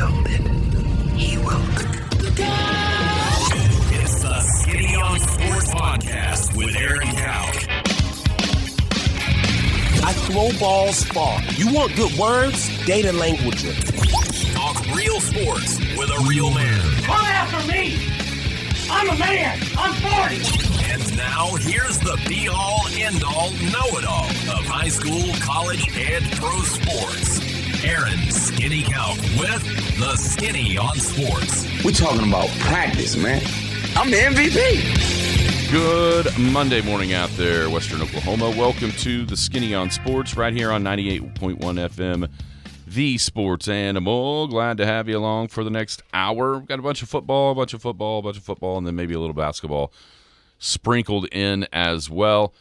willed it, he will. It's the Skinny on Sports Podcast with Aaron Cowk. I throw balls far. You want good words? Data language. Talk real sports with a real man. Come after me! I'm a man! I'm 40! And now, here's the be-all, end-all, know-it-all of high school, college, and pro sports. Aaron Skinny Cowk with the Skinny on Sports. We're talking about practice, man. I'm the MVP. Good Monday morning out there, Western Oklahoma. Welcome to the Skinny on Sports right here on 98.1 FM, the Sports Animal. Glad to have you along for the next hour. We've got a bunch of football, and then maybe a little basketball sprinkled in as well.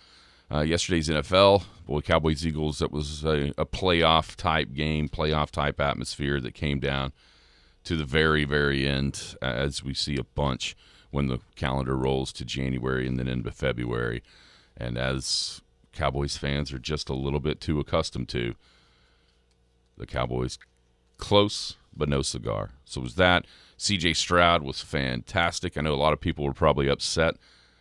Yesterday's NFL, boy, Cowboys-Eagles, that was a playoff-type game, playoff-type atmosphere that came down to the very, very end, as we see a bunch when the calendar rolls to January and then into February. And as Cowboys fans are just a little bit too accustomed to, the Cowboys close but no cigar. So it was that. C.J. Stroud was fantastic. I know a lot of people were probably upset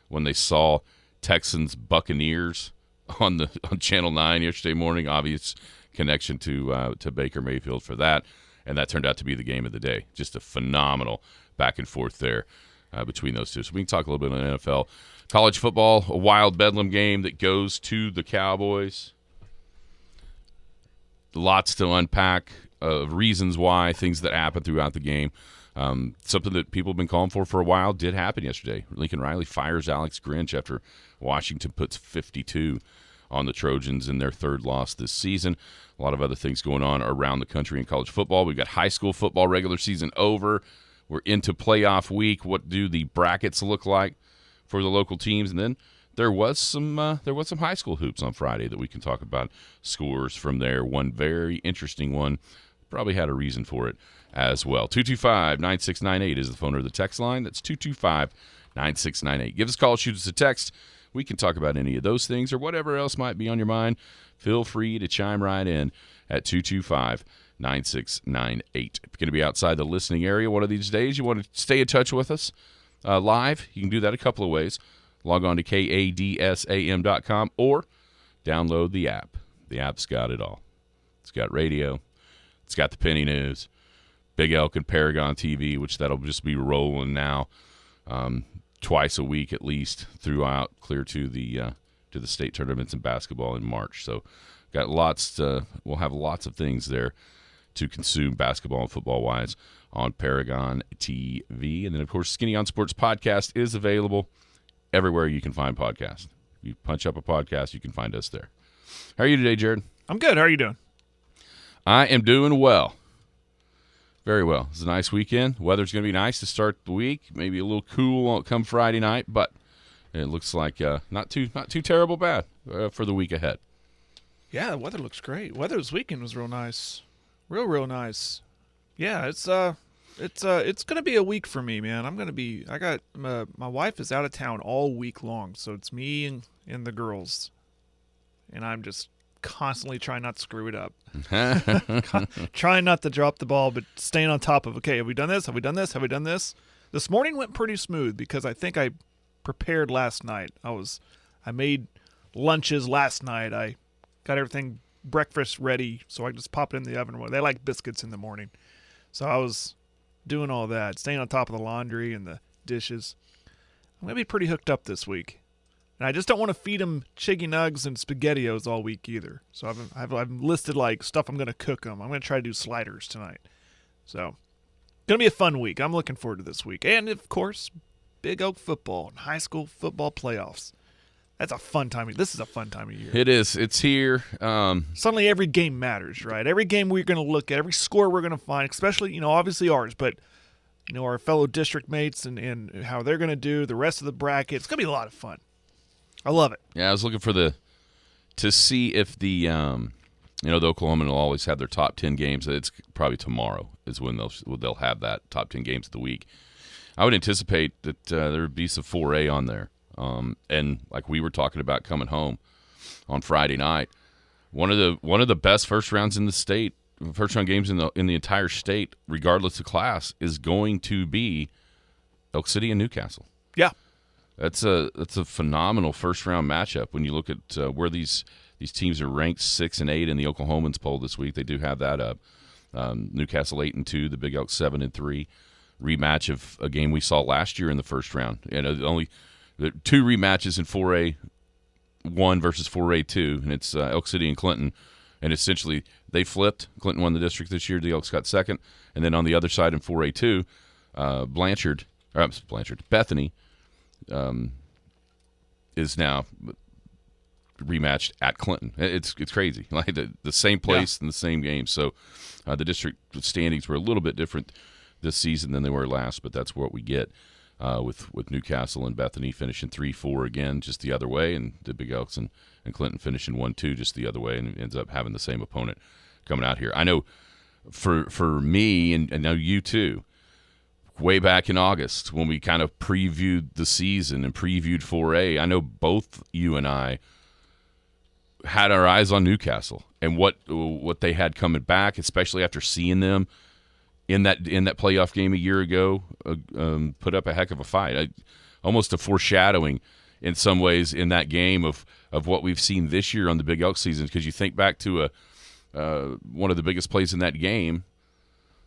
when they saw Texans Buccaneers on Channel 9 yesterday morning. Obvious connection to Baker Mayfield for that, and that turned out to be the game of the day. Just a phenomenal back and forth there between those two. So we can talk a little bit on NFL. College football, a wild Bedlam game that goes to the Cowboys. Lots to unpack, reasons why, things that happened throughout the game. Something that people have been calling for a while did happen yesterday. Lincoln Riley fires Alex Grinch after Washington puts 52 on the Trojans in their third loss this season. A lot of other things going on around the country in college football. We've got high school football regular season over. We're into playoff week. What do the brackets look like for the local teams? And then there was some high school hoops on Friday that we can talk about. Scores from there. One very interesting one. Probably had a reason for it as well. 225-9698 is the phone or the text line. That's 225-9698. Give us a call, shoot us a text. We can talk about any of those things or whatever else might be on your mind. Feel free to chime right in at 225-9698. If you're going to be outside the listening area one of these days, you want to stay in touch with us live, you can do that a couple of ways. Log on to kadsam.com or download the app. The app's got it all. It's got radio. It's got the Penny News, Big Elk and Paragon TV, which that'll just be rolling now twice a week at least throughout, clear to the state tournaments in basketball in March. So got we'll have lots of things there to consume basketball and football-wise on Paragon TV. And then, of course, Skinny on Sports podcast is available everywhere you can find podcasts. You punch up a podcast, you can find us there. How are you today, Jared? I'm good. How are you doing? I am doing well. Very well. It's a nice weekend. Weather's going to be nice to start the week. Maybe a little cool come Friday night, but it looks like not too terrible bad for the week ahead. Yeah, the weather looks great. Weather this weekend was real nice. Real nice. Yeah, it's going to be a week for me, man. My wife is out of town all week long, so it's me and the girls. And I'm just constantly trying not to screw it up. Trying not to drop the ball, but staying on top of, okay, have we done this? Have we done this? Have we done this? This morning went pretty smooth because I think I prepared last night. I made lunches last night. I got everything breakfast ready, so I just pop it in the oven. They like biscuits in the morning. So I was doing all that, staying on top of the laundry and the dishes. I'm going to be pretty hooked up this week. And I just don't want to feed them chicken nugs and SpaghettiOs all week either. So I've listed like stuff I'm going to cook them. I'm going to try to do sliders tonight. So going to be a fun week. I'm looking forward to this week. And, of course, Big Oak football and high school football playoffs. That's a fun time. This is a fun time of year. It is. It's here. Suddenly every game matters, right? Every game we're going to look at, every score we're going to find, especially, obviously ours, but, our fellow district mates and how they're going to do, the rest of the bracket. It's going to be a lot of fun. I love it. Yeah, I was looking to see if the Oklahoman will always have their top 10 games. It's probably tomorrow is when they'll have that top 10 games of the week. I would anticipate that there would be some 4A on there. And like we were talking about coming home on Friday night, one of the best first rounds in the state first-round games in the entire state, regardless of class, is going to be Elk City and Newcastle. Yeah. That's a phenomenal first-round matchup when you look at where these teams are ranked 6 and 8 in the Oklahomans poll this week. They do have that up. Newcastle 8-2, the Big Elk 7-3. Rematch of a game we saw last year in the first round. Only the 2 rematches in 4A 1 versus 4A 2, and it's Elk City and Clinton. And essentially, they flipped. Clinton won the district this year. The Elks got second. And then on the other side in 4A 2, Bethany is now rematched at Clinton. It's crazy. Like the same place and the same game. So the district standings were a little bit different this season than they were last, but that's what we get with Newcastle and Bethany finishing 3-4 again, just the other way, and the Big Elks and Clinton finishing 1-2 just the other way, and ends up having the same opponent coming out here. I know for me, and I know you too, way back in August when we kind of previewed the season and previewed 4A, I know both you and I had our eyes on Newcastle and what they had coming back, especially after seeing them in that playoff game a year ago, put up a heck of a fight. Almost a foreshadowing in some ways in that game of what we've seen this year on the Big Elk season, because you think back to one of the biggest plays in that game,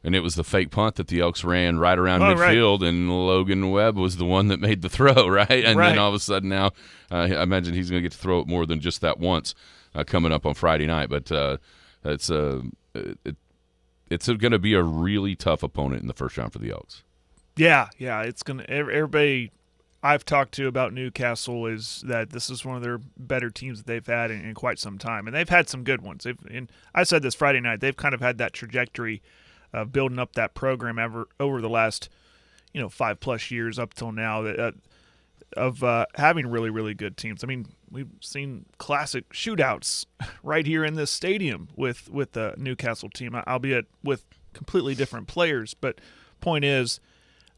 and it was the fake punt that the Elks ran right around midfield, and Logan Webb was the one that made the throw, right? And then all of a sudden now, I imagine he's going to get to throw it more than just that once coming up on Friday night. But it's going to be a really tough opponent in the first round for the Elks. Yeah, it's going to – everybody I've talked to about Newcastle is that this is one of their better teams that they've had in quite some time. And they've had some good ones. And I said this Friday night, they've kind of had that trajectory of building up that program over the last, 5+ years up till now of having really, really good teams. I mean, we've seen classic shootouts right here in this stadium with the Newcastle team, albeit with completely different players. But point is,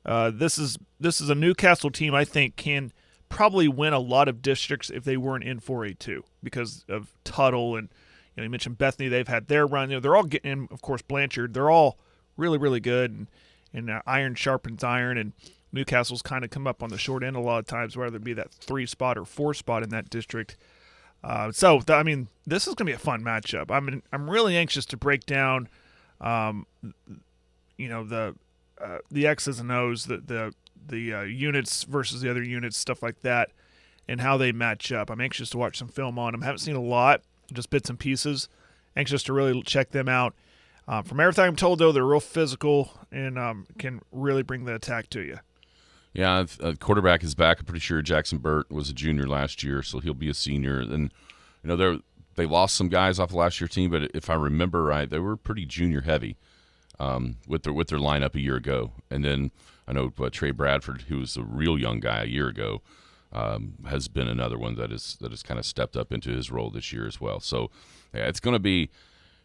this is a Newcastle team I think can probably win a lot of districts if they weren't in 4A2 because of Tuttle and you mentioned Bethany. They've had their run. They're all getting in, of course, Blanchard. They're all really, really good, and iron sharpens iron. And Newcastle's kind of come up on the short end a lot of times, whether it be that 3 spot or 4 spot in that district. This is going to be a fun matchup. I'm really anxious to break down, the X's and O's, the units versus the other units, stuff like that, and how they match up. I'm anxious to watch some film on them. Haven't seen a lot, just bits and pieces. Anxious to really check them out. From everything I'm told, though, they're real physical and can really bring the attack to you. Yeah, quarterback is back. I'm pretty sure Jackson Burt was a junior last year, so he'll be a senior. And they lost some guys off the last year team, but if I remember right, they were pretty junior heavy with their lineup a year ago. And then I know Trey Bradford, who was a real young guy a year ago, has been another one that has kind of stepped up into his role this year as well. So yeah, it's going to be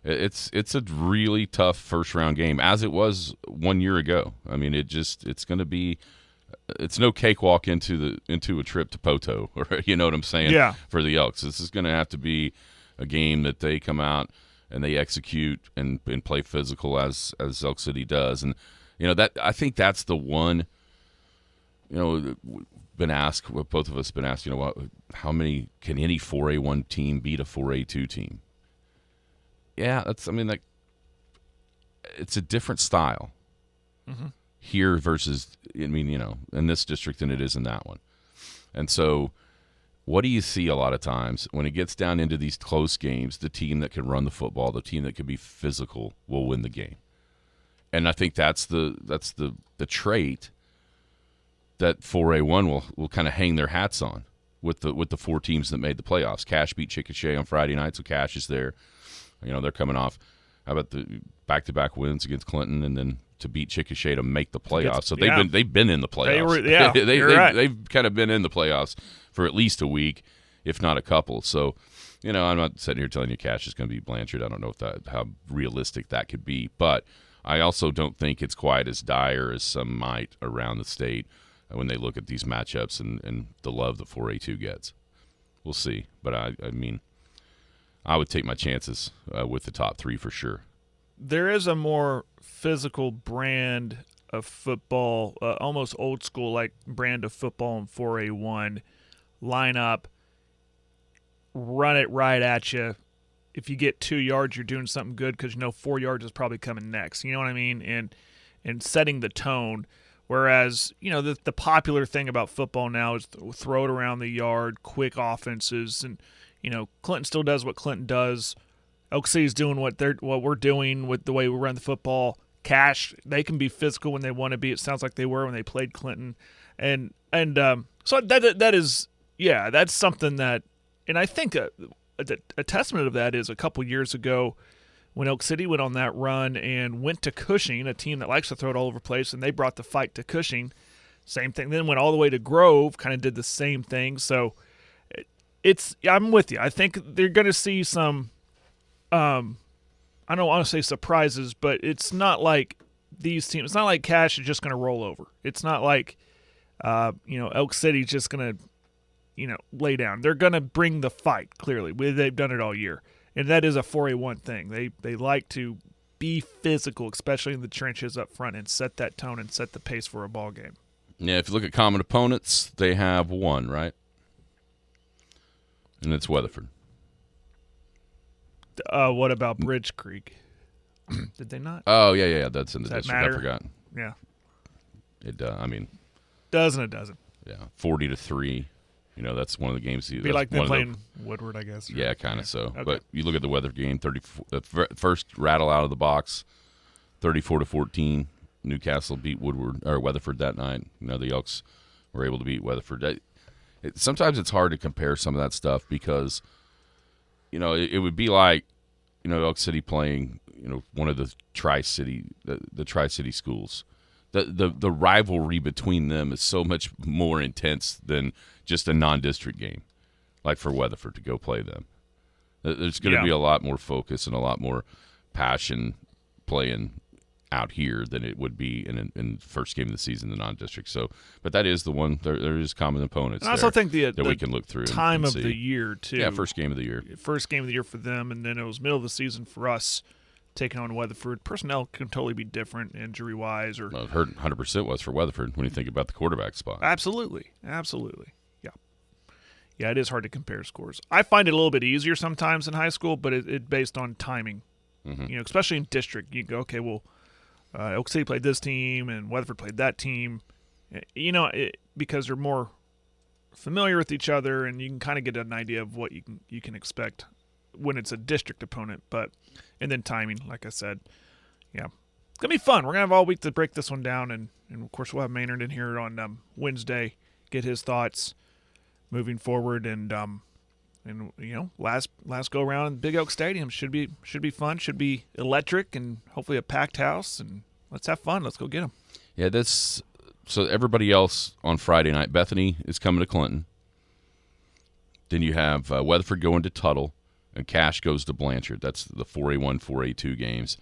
it's a really tough first round game, as it was 1 year ago. I mean, it's going to be. It's no cakewalk into a trip to Poto, or you know what I'm saying? Yeah. For the Elks, this is going to have to be a game that they come out and they execute and play physical as Elk City does, and that I think that's the one. Been asked, both of us been asked, how many can any 4A1 team beat a 4A2 team? Yeah, it's a different style. Mm-hmm. Here versus, in this district than it is in that one. And so what do you see a lot of times when it gets down into these close games, the team that can run the football, the team that can be physical will win the game. And I think that's the trait that 4A1 will kind of hang their hats on with the 4 teams that made the playoffs. Cache beat Chickasha on Friday night, so Cache is there. They're coming off, how about the back-to-back wins against Clinton, and then to beat Chickasha to make the playoffs. So they've been in the playoffs. They've kind of been in the playoffs for at least a week, if not a couple. So, I'm not sitting here telling you Cache is going to be Blanchard. I don't know how realistic that could be, but I also don't think it's quite as dire as some might around the state when they look at these matchups and the love that 4A2 gets. We'll see, but I would take my chances with the top 3 for sure. there is a more physical brand of football, almost old school like brand of football in 4A1. Line up, run it right at you. If you get 2 yards, you're doing something good because 4 yards is probably coming next. You know what I mean? And setting the tone. Whereas, the popular thing about football now is throw it around the yard, quick offenses, and Clinton still does what Clinton does. Elk City's doing what we're doing with the way we run the football. Cash, they can be physical when they want to be. It sounds like they were when they played Clinton, and so that is that's something that, and I think a testament of that is a couple years ago when Elk City went on that run and went to Cushing, a team that likes to throw it all over the place, and they brought the fight to Cushing. Same thing. Then went all the way to Grove, kind of did the same thing. So I'm with you. I think they're going to see some. I don't want to say surprises, but it's not like these teams. It's not like Cash is just going to roll over. It's not like Elk City's just going to lay down. They're going to bring the fight. Clearly, they've done it all year, and that is a 4A1 thing. They like to be physical, especially in the trenches up front, and set that tone and set the pace for a ball game. Yeah, if you look at common opponents, they have one, right? And it's Weatherford. What about Bridge Creek? Did they not? Oh, yeah, that's in the Does that district. matter? I forgot. Yeah. It Doesn't. yeah, 40-3. That's one of the games. Be like them playing Woodward, I guess. Yeah, kind of so. Okay. But you look at the Weather game, the first rattle out of the box, 34-14. Newcastle beat Weatherford that night. The Elks were able to beat Weatherford. Sometimes it's hard to compare some of that stuff because, it would be like, Elk City playing, one of the Tri-City schools. The rivalry between them is so much more intense than just a non-district game, like for Weatherford to go play them. There's going to be a lot more focus and a lot more passion playing out here than it would be in the first game of the season, the non-district. So, but that is the one. There is common opponents. And I also think that we can look through. Time and of see. the year too. Yeah, first game of the year. First game of the year for them, and then it was middle of the season for us, taking on Weatherford. Personnel can totally be different, injury-wise, or. Well, I've heard 100% was for Weatherford when you think about the quarterback spot. Absolutely. Yeah, it is hard to compare scores. I find it a little bit easier sometimes in high school, but it's based on timing. Mm-hmm. Especially in district, you go, okay, well, Elk City played this team and Weatherford played that team. Because they're more familiar with each other, and you can kind of get an idea of what you can expect when it's a district opponent. And then timing, like I said, yeah, it's gonna be fun. We're gonna have all week to break this one down, and of course we'll have Maynard in here on Wednesday, get his thoughts moving forward, and last go around in Big Oak Stadium should be fun, should be electric, and hopefully a packed house, and let's have fun. Let's go get them. Yeah, so everybody else on Friday night. Bethany is coming to Clinton. Then you have Weatherford going to Tuttle, and Cash goes to Blanchard. That's the 4A1, 4A2 games.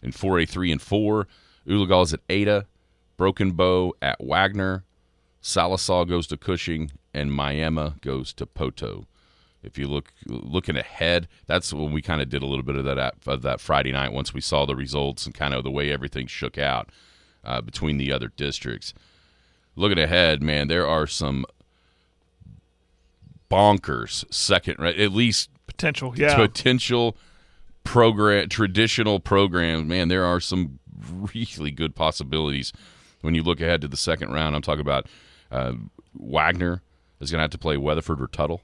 In 4A3 and 4, Oologah's at Ada, Broken Bow at Wagner, Salisaw goes to Cushing, and Miami goes to Poto. If you looking ahead, that's when we kind of did a little bit of that Friday night once we saw the results and kind of the way everything shook out between the other districts. Looking ahead, man, there are some bonkers at least potential traditional programs. Man, there are some really good possibilities when you look ahead to the second round. I'm talking about Wagner is going to have to play Weatherford or Tuttle.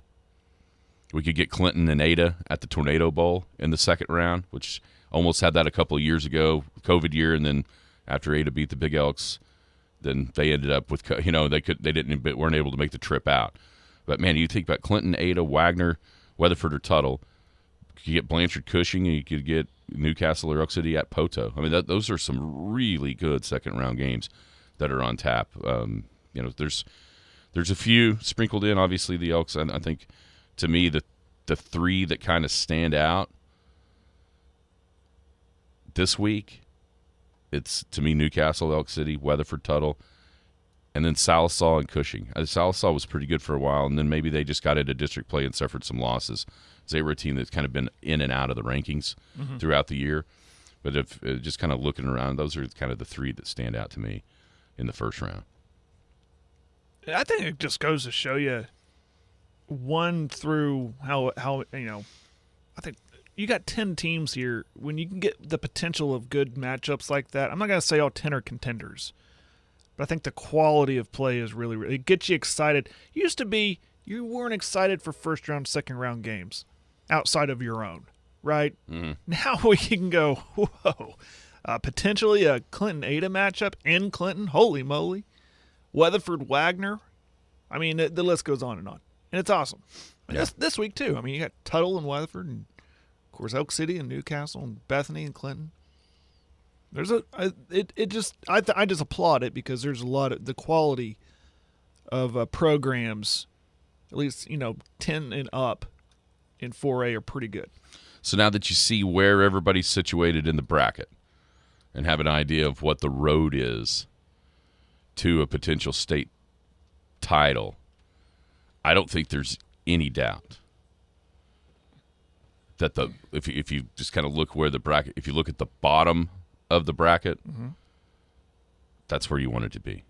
We could get Clinton and Ada at the Tornado Bowl in the second round, which almost had that a couple of years ago, COVID year, and then after Ada beat the Big Elks, then they ended up with weren't able to make the trip out. But man, you think about Clinton, Ada, Wagner, Weatherford, or Tuttle. You could get Blanchard, Cushing, and you could get Newcastle or Elk City at Poto. I mean, those are some really good second round games that are on tap. There's a few sprinkled in. Obviously, the Elks. I think. To me, the three that kind of stand out this week, it's, to me, Newcastle, Elk City, Weatherford, Tuttle, and then Salisaw and Cushing. Salisaw was pretty good for a while, and then maybe they just got into district play and suffered some losses. They were a team that's kind of been in and out of the rankings throughout the year. But if just kind of looking around, those are kind of the three that stand out to me in the first round. I think it just goes to show you one through how I think you got 10 teams here. When you can get the potential of good matchups like that, I'm not going to say all 10 are contenders, but I think the quality of play is really it gets you excited. Used to be you weren't excited for first round, second round games outside of your own, right? Mm-hmm. Now we can go, whoa, potentially a Clinton-Ada matchup in Clinton. Holy moly. Weatherford-Wagner. I mean, the list goes on. And it's awesome. And this week, too. I mean, you got Tuttle and Weatherford, and, of course, Elk City and Newcastle and Bethany and Clinton. I just applaud it because there's a lot of the quality of programs, at least, 10 and up in 4A are pretty good. So now that you see where everybody's situated in the bracket and have an idea of what the road is to a potential state title, I don't think there's any doubt that if you just kind of look where the bracket, if you look at the bottom of the bracket, mm-hmm. that's where you want it to be.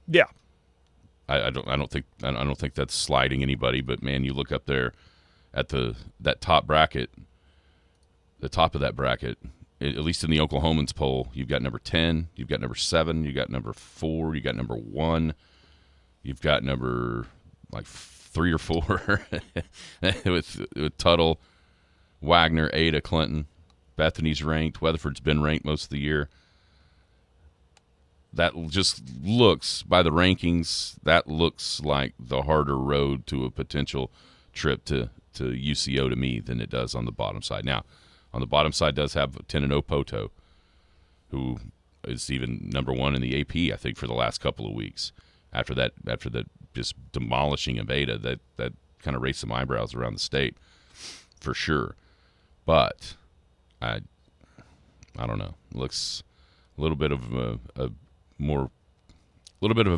Yeah, I don't think that's sliding anybody, but man, you look up there at that top bracket, the top of that bracket. At least in the Oklahomans poll, you've got number 10, you've got number 7, you've got number 4, you've got number 1, you've got number 3 or 4 with Tuttle, Wagner, Ada, Clinton. Bethany's ranked. Weatherford's been ranked most of the year. That just looks, by the rankings, that looks like the harder road to a potential trip to UCO to me than it does on the bottom side. Now, on the bottom side does have 10-0 Poto, who is even number 1 in the AP, I think, for the last couple of weeks. After that just demolishing of Ada, that kind of raised some eyebrows around the state, for sure. But I don't know. It looks a little bit of a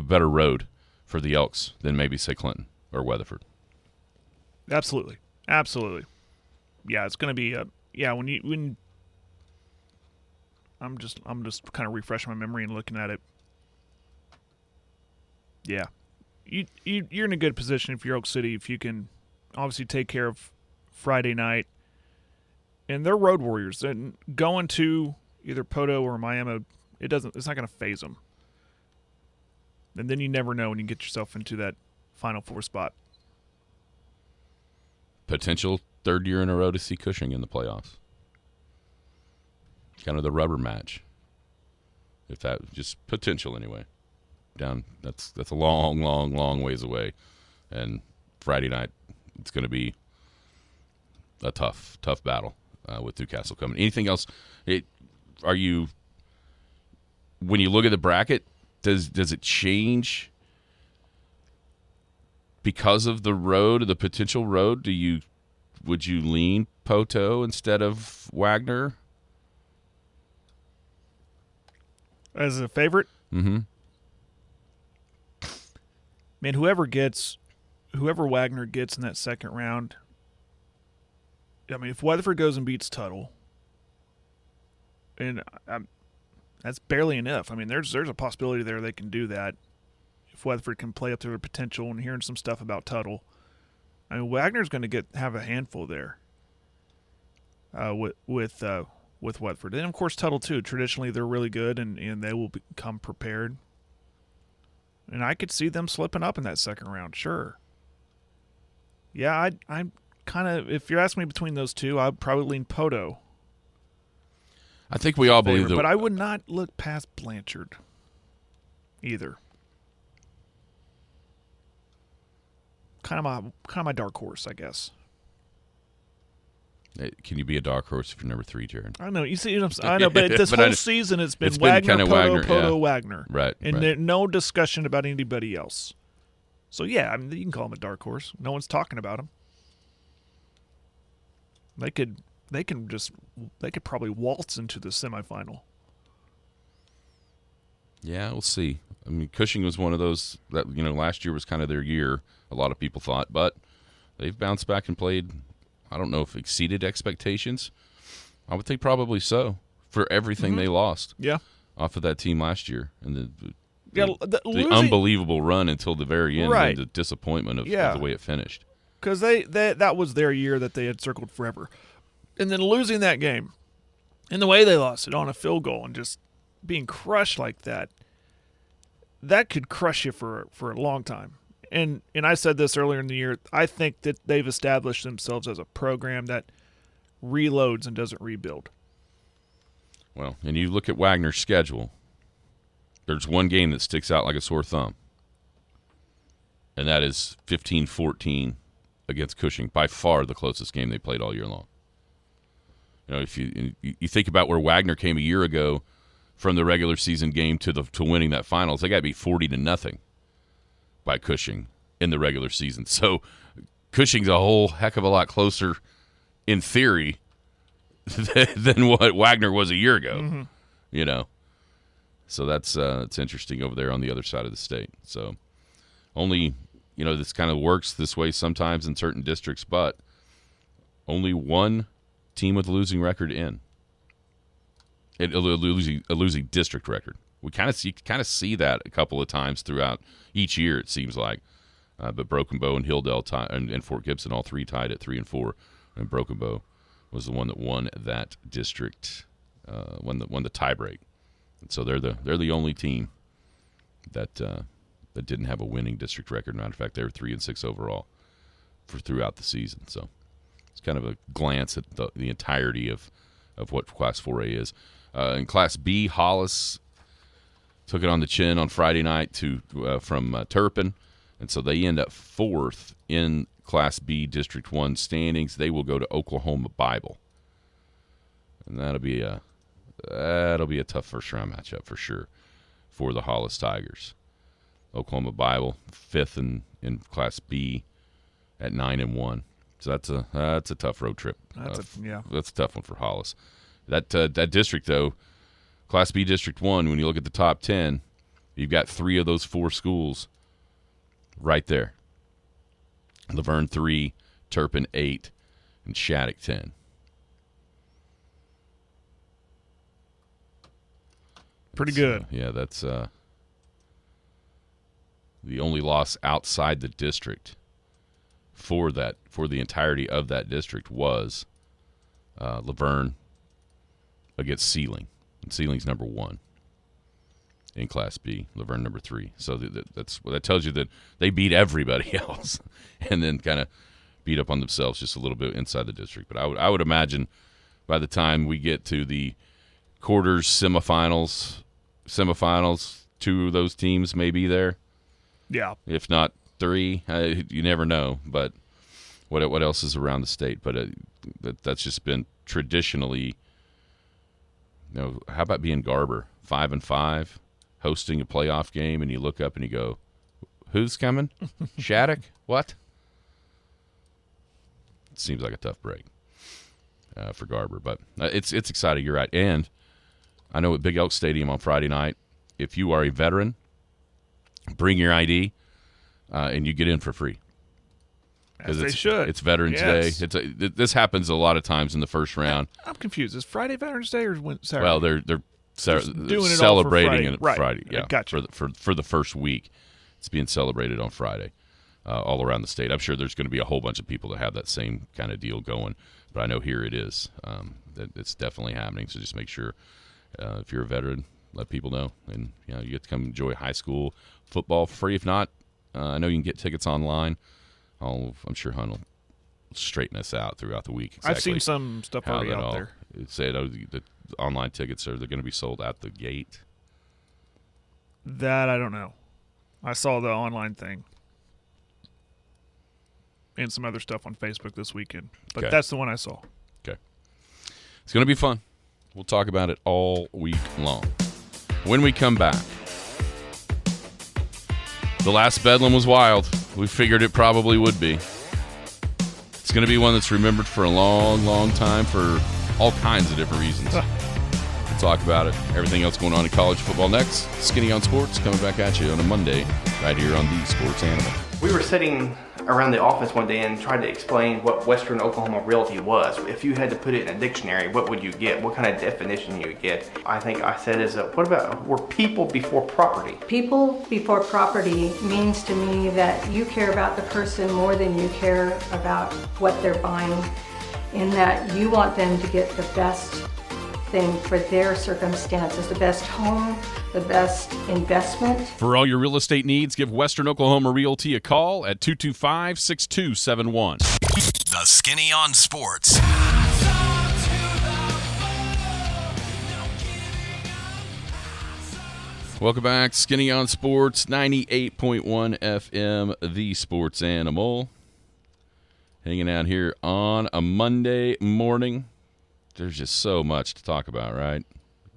better road for the Elks than maybe say Clinton or Weatherford. Absolutely. Yeah, it's going to be when I'm just kind of refreshing my memory and looking at it. Yeah, you're in a good position if you're Oak City, if you can obviously take care of Friday night. And they're road warriors. And going to either Poto or Miami, it's not going to phase them. And then you never know when you get yourself into that Final Four spot. Potential third year in a row to see Cushing in the playoffs. Kind of the rubber match. If that, just potential anyway. That's a long ways away. And Friday night, it's going to be a tough battle with Newcastle coming. Anything else? When you look at the bracket, does it change because of the road, the potential road? Would you lean Poto instead of Wagner as a favorite? Mm-hmm. Man, whoever Wagner gets in that second round, I mean, if Weatherford goes and beats Tuttle, and that's barely an if. I mean, there's a possibility there they can do that if Weatherford can play up to their potential. And hearing some stuff about Tuttle, I mean, Wagner's going to have a handful there with Weatherford, and of course Tuttle too. Traditionally, they're really good, and they will become prepared. And I could see them slipping up in that second round, sure. Yeah, I'm kind of, if you're asking me between those two, I'd probably lean Poto. I think we all believe that. But I would not look past Blanchard either. Kind of my dark horse, I guess. Can you be a dark horse if you're number 3, Jared? I know. You see, I know, but this whole season it's been Wagner, Poto, Wagner. Right. And right. No discussion about anybody else. So, yeah, I mean, you can call him a dark horse. No one's talking about him. They could probably waltz into the semifinal. Yeah, we'll see. I mean, Cushing was one of those that, last year was kind of their year, a lot of people thought, but they've bounced back and played, I don't know if exceeded expectations, I would think probably so for everything they lost. Yeah. Off of that team last year, and the losing, unbelievable run until the very end, Right. and the disappointment of Yeah. the way it finished. because that was their year that they had circled forever, and then losing that game, and the way they lost it on a field goal and just being crushed like that, that could crush you for a long time. And I said this earlier in the year. I think that they've established themselves as a program that reloads and doesn't rebuild. Well, and you look at Wagner's schedule. There's one game that sticks out like a sore thumb, and that is 15-14 against Cushing, by far the closest game they played all year long. You know, if you think about where Wagner came a year ago from the regular season game to winning that finals, they got beat 40-0 by Cushing in the regular season. So Cushing's a whole heck of a lot closer, in theory, than what Wagner was a year ago. Mm-hmm. You know, so that's interesting over there on the other side of the state. So only, you know, this kind of works this way sometimes in certain districts, but only one team with a losing record a losing district record. We kind of see that a couple of times throughout each year, it seems like. But Broken Bow and Hilldale and Fort Gibson all three tied at 3-4, and Broken Bow was the one that won that district, won the tiebreak. And so they're the only team that didn't have a winning district record. Matter of fact, they were 3-6 overall throughout the season. So it's kind of a glance at the entirety of what Class 4A is. In Class B, Hollis took it on the chin on Friday night from Turpin, and so they end up fourth in Class B District 1 standings. They will go to Oklahoma Bible, and that'll be a tough first round matchup for sure for the Hollis Tigers. Oklahoma Bible fifth in Class B at 9-1. So that's a tough road trip. That's a tough one for Hollis. That district though, Class B District 1, when you look at the top 10, you've got 3 of those 4 schools right there. Laverne 3, Turpin 8, and Shattuck 10. Pretty good. Yeah, that's the only loss outside the district for the entirety of that district was Laverne against Sealing. And Sealing's number 1 in Class B, Laverne number 3. So that tells you that they beat everybody else and then kind of beat up on themselves just a little bit inside the district. But I would imagine by the time we get to the quarters, semifinals, 2 of those teams may be there. Yeah. If not 3, you never know. But what else is around the state? But that's just been traditionally. You know, how about being Garber 5-5, hosting a playoff game, and you look up and you go, "Who's coming? Shattuck? What?" It seems like a tough break for Garber, but it's exciting. You're right, and I know at Big Elk Stadium on Friday night, if you are a veteran, bring your ID, and you get in for free. As they should. It's Veterans Yes. Day. This happens a lot of times in the first round. I'm confused. Is Friday Veterans Day or Saturday? Well, they're doing it celebrating all for Friday. it Right. Friday. Yeah, Gotcha. for the first week, it's being celebrated on Friday, all around the state. I'm sure there's going to be a whole bunch of people that have that same kind of deal going, but I know here it is. That it's definitely happening. So just make sure if you're a veteran, let people know, and you get to come enjoy high school football for free. If not, I know you can get tickets online. I'm sure Hunt will straighten us out throughout the week. Exactly I've seen some stuff already out there. It said the online tickets they're going to be sold at the gate. That I don't know. I saw the online thing and some other stuff on Facebook this weekend, but Okay. that's the one I saw. Okay, it's going to be fun. We'll talk about it all week long. When we come back, the last Bedlam was wild. We figured it probably would be. It's going to be one that's remembered for a long, long time for all kinds of different reasons. We'll talk about it. Everything else going on in college football next. Skinny on Sports coming back at you on a Monday right here on the Sports Animal. We were sitting around the office one day and tried to explain what Western Oklahoma Realty was. If you had to put it in a dictionary, what would you get? What kind of definition you would get? I think I said what about, were people before property? People before property means to me that you care about the person more than you care about what they're buying, in that you want them to get the best thing for their circumstances, the best home, the best investment. For all your real estate needs, give Western Oklahoma Realty a call at 225-6271. The Skinny on Sports. Welcome back. Skinny on Sports, 98.1 FM, the sports animal. Hanging out here on a Monday morning. There's just so much to talk about, right?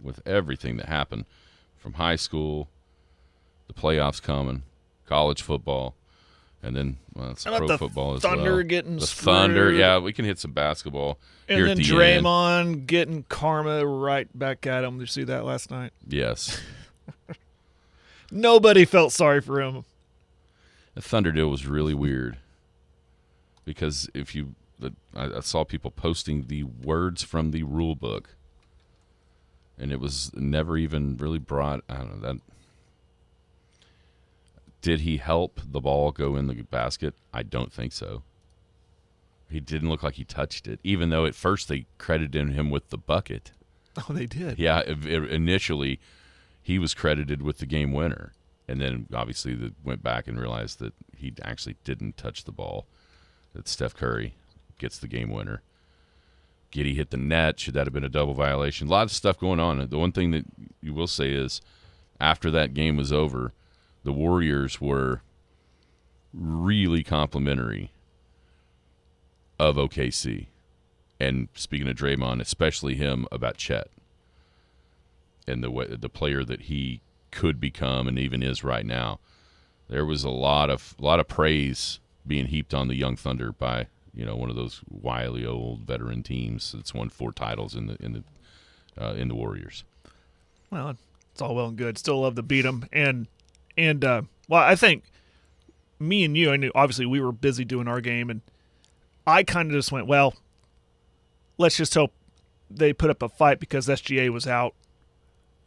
With everything that happened from high school, the playoffs coming, college football, and then it's pro football as well. Thunder getting the screwed. Thunder, yeah, we can hit some basketball and here then at the Draymond end. getting karma right back at him. Did you see that last night? Yes. Nobody felt sorry for him. The Thunder deal was really weird because I saw people posting the words from the rule book, and it was never even really brought. I don't know that. Did he help the ball go in the basket? I don't think so. He didn't look like he touched it, even though at first they credited him with the bucket. Oh, they did. Yeah, initially he was credited with the game winner, and then obviously they went back and realized that he actually didn't touch the ball. That Steph Curry gets the game winner. Giddey hit the net. Should that have been a double violation? A lot of stuff going on. The one thing that you will say is after that game was over, the Warriors were really complimentary of OKC. And speaking of Draymond, especially him about Chet and the player that he could become and even is right now. There was a lot of praise being heaped on the young Thunder by one of those wily old veteran teams that's won 4 titles in the Warriors. Well, it's all well and good. Still love to beat them, and I think me and you, I knew obviously we were busy doing our game, and I kind of just went, well, let's just hope they put up a fight because SGA was out.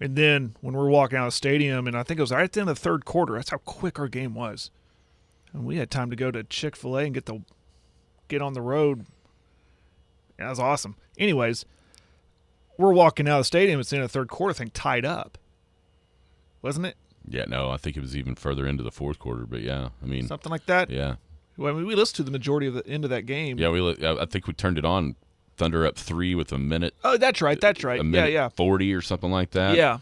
And then when we're walking out of the stadium, and I think it was right at the end of the third quarter, that's how quick our game was. And we had time to go to Chick-fil-A and get on the road. That was awesome. Anyways, we're walking out of the stadium. It's the end of the third quarter. Thing tied up, wasn't it? Yeah, no, I think it was even further into the fourth quarter. But yeah, I mean something like that. Yeah. Well, I mean, we listened to the majority of the end of that game. Yeah, I think we turned it on. Thunder up 3 with a minute. Oh, that's right. A minute 40 or something like that. Yeah.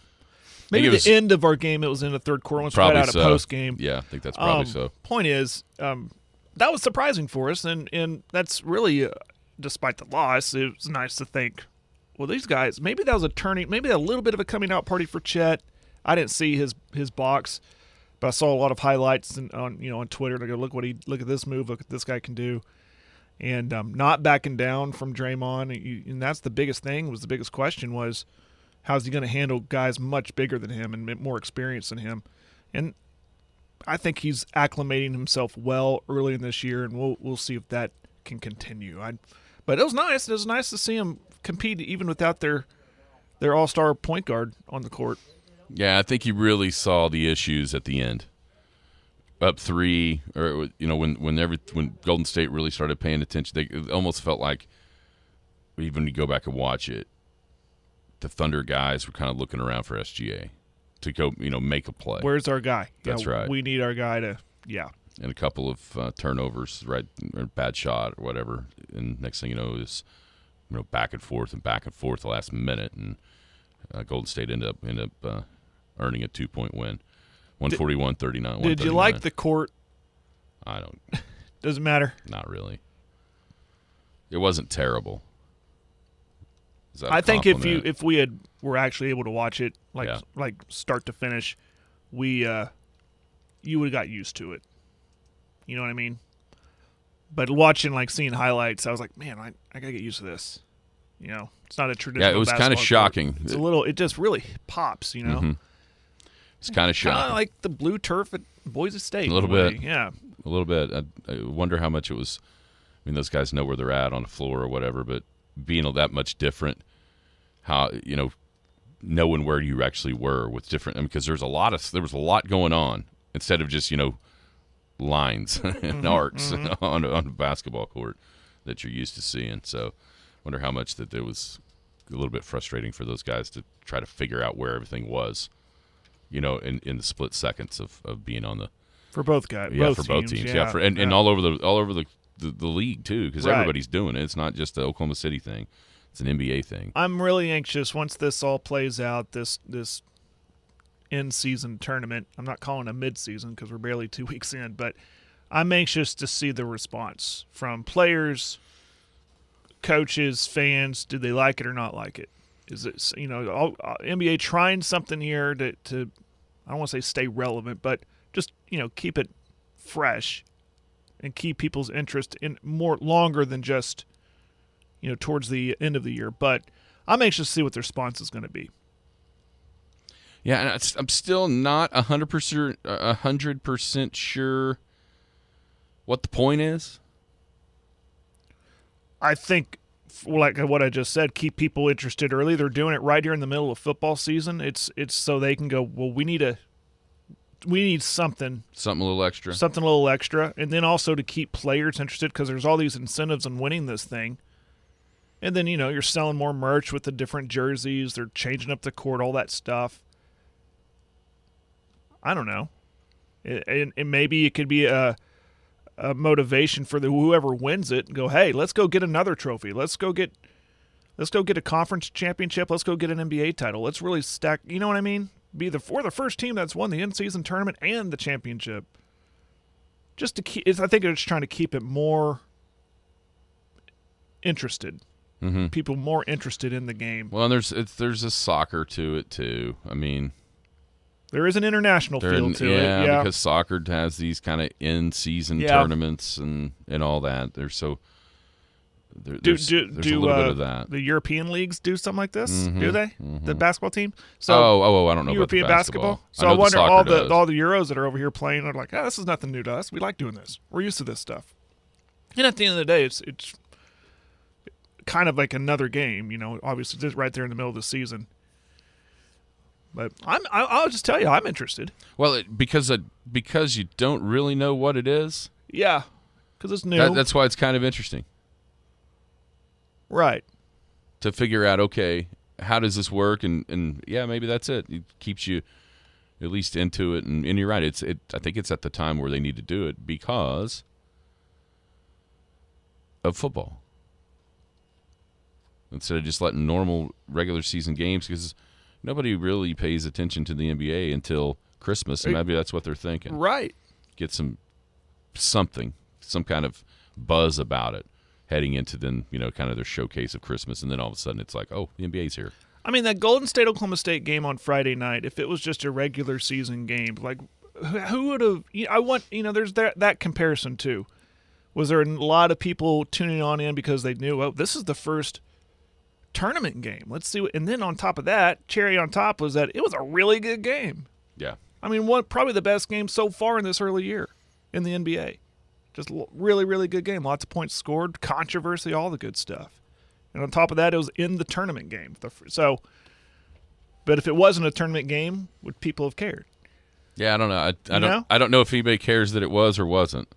Maybe the end of our game, it was in the third quarter. Once we got out of post game. Yeah, I think that's probably so. Point is, that was surprising for us, and that's really, despite the loss, it was nice to think, well, these guys, maybe that was maybe a little bit of a coming out party for Chet. I didn't see his box, but I saw a lot of highlights on Twitter. And I go, look at this move, look at this guy can do, and not backing down from Draymond. And that's the biggest thing. The biggest question was, how's he going to handle guys much bigger than him and more experienced than him? And I think he's acclimating himself well early in this year, and we'll see if that can continue. But it was nice. It was nice to see him compete even without their all-star point guard on the court. Yeah, I think you really saw the issues at the end. Up 3, or when Golden State really started paying attention, it almost felt like, even when you go back and watch it, the Thunder guys were kind of looking around for SGA to go, make a play. Where's our guy? That's right. We need our guy to, And a couple of turnovers, right, or bad shot or whatever. And next thing you know is, back and forth the last minute, and Golden State ended up earning a 2-point win, 141-39. Did you like the court? I don't. Doesn't matter. Not really. It wasn't terrible. I think if we were actually able to watch it like start to finish, you would have got used to it. You know what I mean? But seeing highlights, I was like, man, I gotta get used to this. It's not a traditional. Yeah, it was kind of shocking. It's it just really pops. Mm-hmm. It's kind of shocking. Kind of like the blue turf at Boise State. A little bit. Yeah. a little bit. I wonder how much it was. I mean, those guys know where they're at on the floor or whatever, but being that much different, how knowing where you actually were with different. I mean, because there was a lot going on instead of just lines and arcs on a basketball court that you're used to seeing. So, wonder how much that it was a little bit frustrating for those guys to try to figure out where everything was, in the split seconds of being on the for both guys. Yeah, for both teams. Yeah, and all over the league too, because Right. everybody's doing it. It's not just the Oklahoma City thing; it's an NBA thing. I'm really anxious once this all plays out. This in-season tournament. I'm not calling it a mid-season because we're barely 2 weeks in, but I'm anxious to see the response from players, coaches, fans. Do they like it or not like it? Is it NBA trying something here to I don't want to say stay relevant, but just keep it fresh and keep people's interest in more longer than just towards the end of the year. But I'm anxious to see what the response is going to be. Yeah, and I'm still not 100% sure what the point is. I think, like what I just said, keep people interested early. They're doing it right here in the middle of football season. It's so they can go, well, we need something a little extra, and then also to keep players interested because there's all these incentives in winning this thing. And then you're selling more merch with the different jerseys. They're changing up the court, all that stuff. I don't know, and maybe it could be a motivation for whoever wins it. And go, hey, let's go get another trophy. Let's go get a conference championship. Let's go get an NBA title. Let's really stack. You know what I mean? We're the first team that's won the in-season tournament and the championship. Just to keep, I think it's trying to keep it more interested. Mm-hmm. People more interested in the game. Well, and there's a soccer to it too. I mean, there is an international feel to it. Yeah, because soccer has these kind of in-season tournaments and all that. There's a little bit of that. The European leagues do something like this? Mm-hmm. Do they? Mm-hmm. The basketball team? So I don't know European about the basketball. So I wonder all the Euros that are over here playing are like, this is nothing new to us. We like doing this. We're used to this stuff. And at the end of the day, it's kind of like another game. Obviously just right there in the middle of the season. But I'll just tell you, I'm interested. Well, because you don't really know what it is. Yeah, because it's new. That's why it's kind of interesting. Right. To figure out, okay, how does this work? And yeah, maybe that's it. It keeps you at least into it. And you're right. I think it's at the time where they need to do it because of football. Instead of just letting normal regular season games, because nobody really pays attention to the NBA until Christmas, and maybe that's what they're thinking. Right. Get some kind of buzz about it heading into then, kind of their showcase of Christmas, and then all of a sudden it's like, oh, the NBA's here. I mean, that Golden State Oklahoma State game on Friday night, if it was just a regular season game, like who would have there's that comparison too. Was there a lot of people tuning on in because they knew, oh, this is the first tournament game. Let's see and then on top of that, cherry on top was that it was a really good game. Yeah. I mean, probably the best game so far in this early year in the NBA. Just really, really good game. Lots of points scored, controversy, all the good stuff. And on top of that, it was in the tournament game. But if it wasn't a tournament game, would people have cared? Yeah, I don't know. I don't know if anybody cares that it was or wasn't.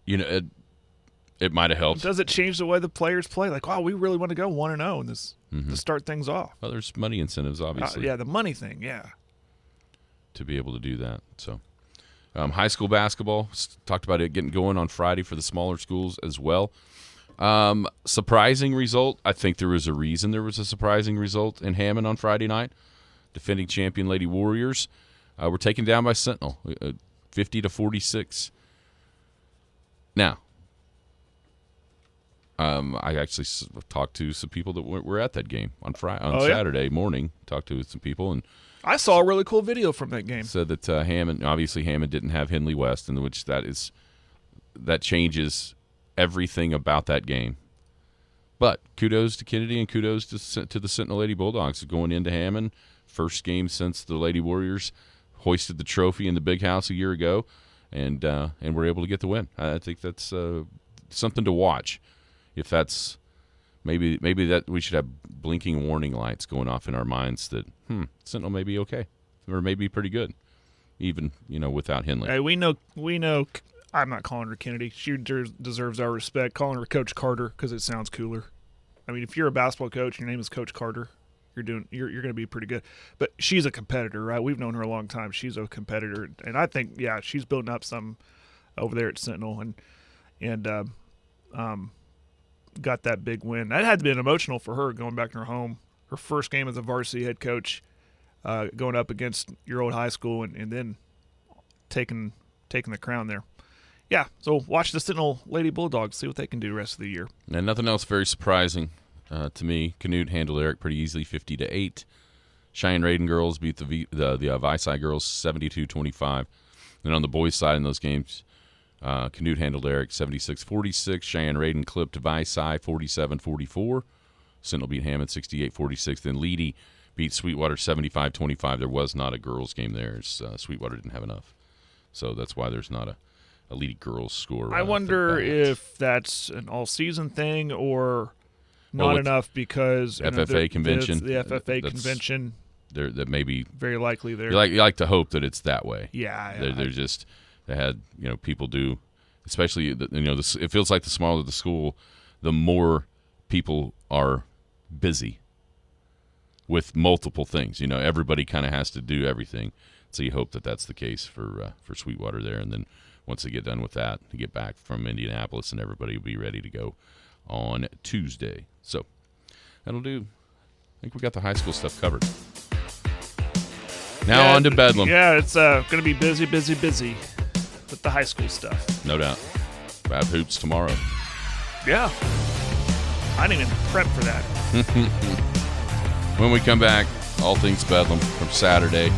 It might have helped. Does it change the way the players play? Like, wow, we really want to go 1-0 in this to start things off. Well, there's money incentives, obviously. Yeah, the money thing, yeah. To be able to do that. So, high school basketball, talked about it getting going on Friday for the smaller schools as well. Surprising result. I think there was a reason there was a surprising result in Hammond on Friday night. Defending champion Lady Warriors were taken down by Sentinel, 50-46. Now, I actually talked to some people that were at that game on Saturday morning. Talked to some people, and I saw a really cool video from that game. Said that Hammond didn't have Henley West, in which that changes everything about that game. But kudos to Kennedy and kudos to the Sentinel Lady Bulldogs going into Hammond. First game since the Lady Warriors hoisted the trophy in the big house a year ago. and we're able to get the win. I think that's something to watch. If that's maybe that we should have blinking warning lights going off in our minds that Sentinel may be okay or maybe pretty good, even without Henley. Hey, we know. I'm not calling her Kennedy. She deserves our respect. Calling her Coach Carter because it sounds cooler. I mean, if you're a basketball coach, your name is Coach Carter. You're going to be pretty good. But she's a competitor, right? We've known her a long time. She's a competitor, and I think she's building up some over there at Sentinel, and got that big win. That had to be emotional for her going back to her home. Her first game as a varsity head coach, going up against your old high school, and then taking the crown there. Yeah, so watch the Sentinel Lady Bulldogs, see what they can do the rest of the year. And nothing else very surprising to me. Canute handled Eric pretty easily, 50-8. Cheyenne Raiden girls beat the Visai girls 72-25. Then on the boys' side in those games, Canute handled Eric 76-46. Cheyenne Raiden clipped Visai 47-44. Sentinel beat Hammond 68-46. Then Leedy beat Sweetwater 75-25. There was not a girls' game there. Sweetwater didn't have enough. So that's why there's not a Leedy girls score. I wonder if that's an all-season thing or not enough because FFA convention. The FFA convention. That may be very likely there. You like to hope that it's that way. Yeah. They're just they had people do, especially it feels like the smaller the school, the more people are busy with multiple things. Everybody kind of has to do everything. So you hope that that's the case for Sweetwater there, and then once they get done with that, they get back from Indianapolis, and everybody will be ready to go on Tuesday. So that'll do. I think we got the high school stuff covered. Now on to Bedlam. Yeah, it's going to be busy with the high school stuff. No doubt. Bad hoops tomorrow. Yeah. I didn't even prep for that. When we come back, all things Bedlam from Saturday.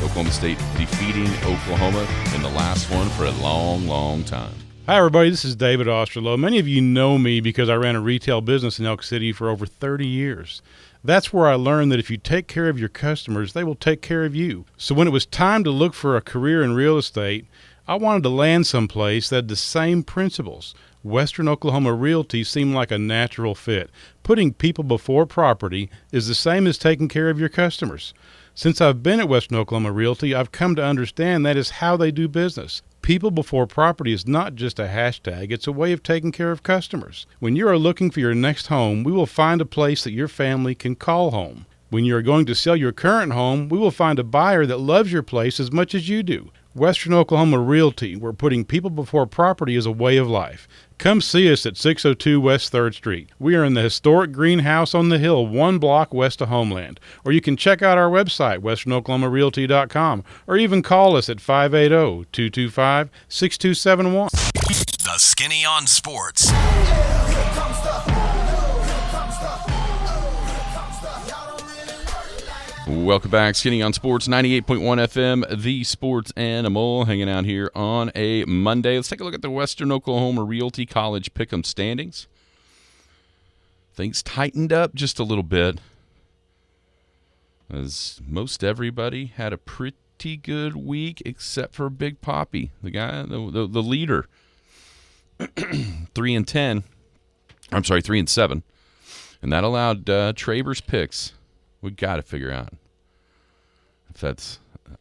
Oklahoma State defeating Oklahoma in the last one for a long, long time. Hi, everybody. This is David Osterloh. Many of you know me because I ran a retail business in Elk City for over 30 years. That's where I learned that if you take care of your customers, they will take care of you. So when it was time to look for a career in real estate, I wanted to land someplace that had the same principles. Western Oklahoma Realty seemed like a natural fit. Putting people before property is the same as taking care of your customers. Since I've been at Western Oklahoma Realty, I've come to understand that is how they do business. People before property is not just a hashtag, it's a way of taking care of customers. When you are looking for your next home, we will find a place that your family can call home. When you are going to sell your current home, we will find a buyer that loves your place as much as you do. Western Oklahoma Realty, where putting people before property is a way of life. Come see us at 602 West 3rd Street. We are in the historic greenhouse on the hill, 1 block west of Homeland. Or you can check out our website, westernoklahomarealty.com, or even call us at 580-225-6271. The Skinny on Sports. Welcome back. Skinny on Sports, 98.1 FM, the sports animal, hanging out here on a Monday. Let's take a look at the Western Oklahoma Realty College Pick'em standings. Things tightened up just a little bit, as most everybody had a pretty good week except for Big Papi, the guy, the leader. 3-10. I'm sorry, 3-7. And that allowed Traver's picks. We got to figure out if that's.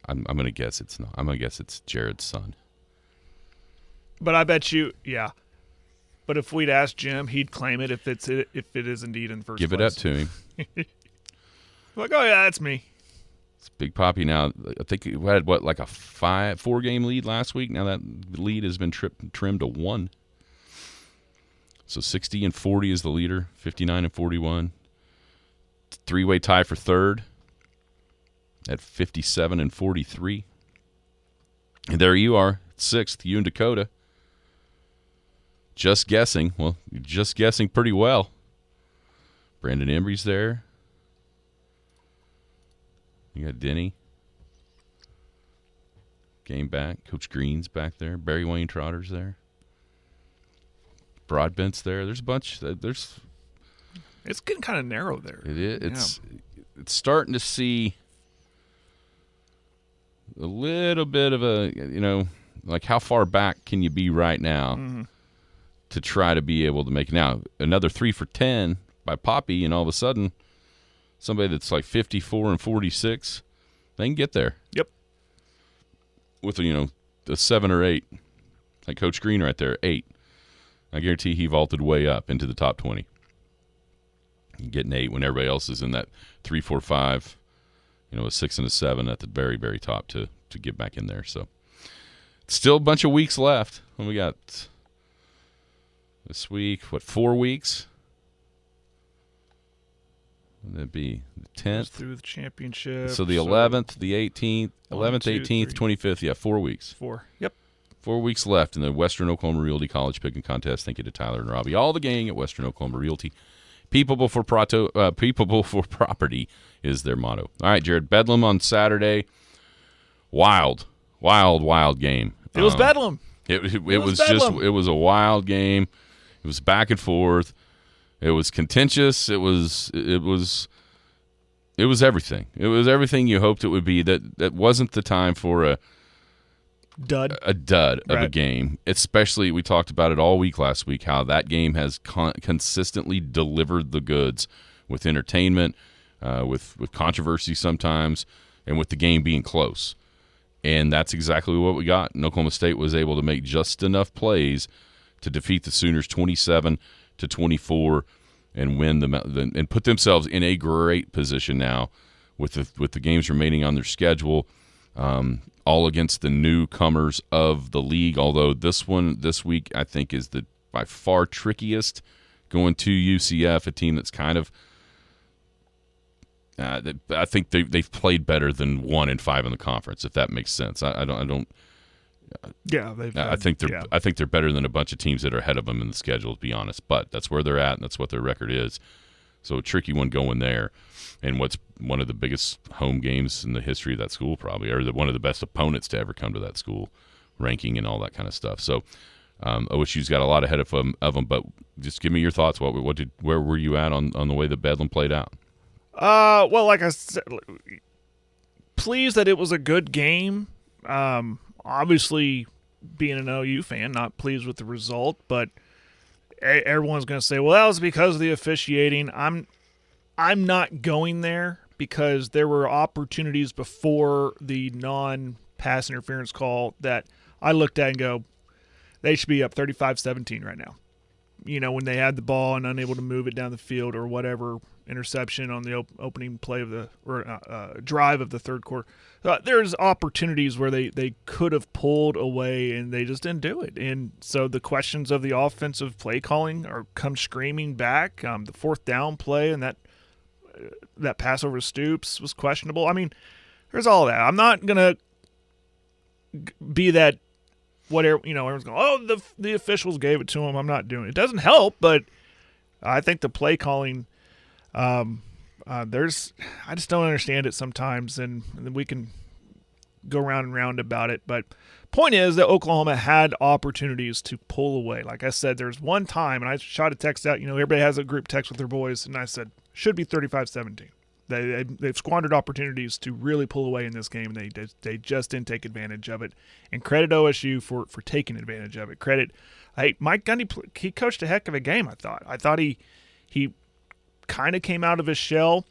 I'm going to guess it's not. I'm going to guess it's Jared's son. But I bet you, yeah. But if we'd asked Jim, he'd claim it if it is indeed in first place. Give it up to him. Like, oh yeah, that's me. It's Big Papi now. I think we had like a 4-game lead last week. Now that lead has been trimmed to 1. So 60-40 is the leader. 59-41. 3-way tie for third at 57-43. And there you are, 6th, you and Dakota. Just guessing. Well, you're just guessing pretty well. Brandon Embry's there. You got Denny. Game back. Coach Green's back there. Barry Wayne Trotter's there. Broadbent's there. There's a bunch. It's getting kind of narrow there. It is. It's starting to see a little bit of a, Like, how far back can you be right now to try to be able to make it? Now, another 3 for 10 by Poppy, and all of a sudden, somebody that's like 54 and 46, they can get there. Yep. With, a 7 or 8. Like Coach Green right there, 8. I guarantee he vaulted way up into the top 20. Getting 8 when everybody else is in that 3, 4, 5, a 6 and a 7 at the very, very top to get back in there. So, still a bunch of weeks left. When we got this week, 4 weeks? Would that be the 10th? Through the championship. So the 11th, the 18th, 11th, 18th, 25th. Yeah, 4 weeks. 4. Yep. 4 weeks left in the Western Oklahoma Realty College Picking Contest. Thank you to Tyler and Robbie. All the gang at Western Oklahoma Realty. People before property is their motto. All right, Jared. Bedlam on Saturday. Wild game. It was Bedlam. It was just it was a wild game. It was back and forth. It was contentious. It was everything. It was everything you hoped it would be. That wasn't the time for a dud of a game. Especially, we talked about it all week last week, how that game has consistently delivered the goods with entertainment, with controversy sometimes, and with the game being close. And that's exactly what we got. And Oklahoma State was able to make just enough plays to defeat the Sooners 27-24 and win and put themselves in a great position now with the games remaining on their schedule. All against the newcomers of the league, although this week I think is the by far trickiest, going to UCF, a team that's kind of I think they've played better than 1-5 in the conference, if that makes sense. I don't. Yeah, I think they're better than a bunch of teams that are ahead of them in the schedule, to be honest. But that's where they're at, and that's what their record is. So a tricky one going there. And what's one of the biggest home games in the history of that school, probably, or one of the best opponents to ever come to that school, ranking and all that kind of stuff. So OSU's got a lot ahead of them. But just give me your thoughts. Where were you at on the way that Bedlam played out? Well, like I said, pleased that it was a good game. Obviously, being an OU fan, not pleased with the result, but everyone's going to say, well, that was because of the officiating. I'm not going there because there were opportunities before the non-pass interference call that I looked at and go, they should be up 35-17 right now. When they had the ball and unable to move it down the field or whatever, interception on the opening play of drive of the third quarter. There's opportunities where they could have pulled away and they just didn't do it. And so the questions of the offensive play calling come screaming back. The fourth down play and that pass over to Stoops was questionable. I mean, there's all that. I'm not gonna be that. Whatever, everyone's going, oh, the officials gave it to him. I'm not doing it. It doesn't help, but I think the play calling, I just don't understand it sometimes, and we can go round and round about it. But point is that Oklahoma had opportunities to pull away. Like I said, there's one time, and I shot a text out. Everybody has a group text with their boys, and I said, should be 35-17. They've squandered opportunities to really pull away in this game, and they just didn't take advantage of it. And credit OSU for taking advantage of it. Mike Gundy, he coached a heck of a game, I thought. I thought he kind of came out of his shell.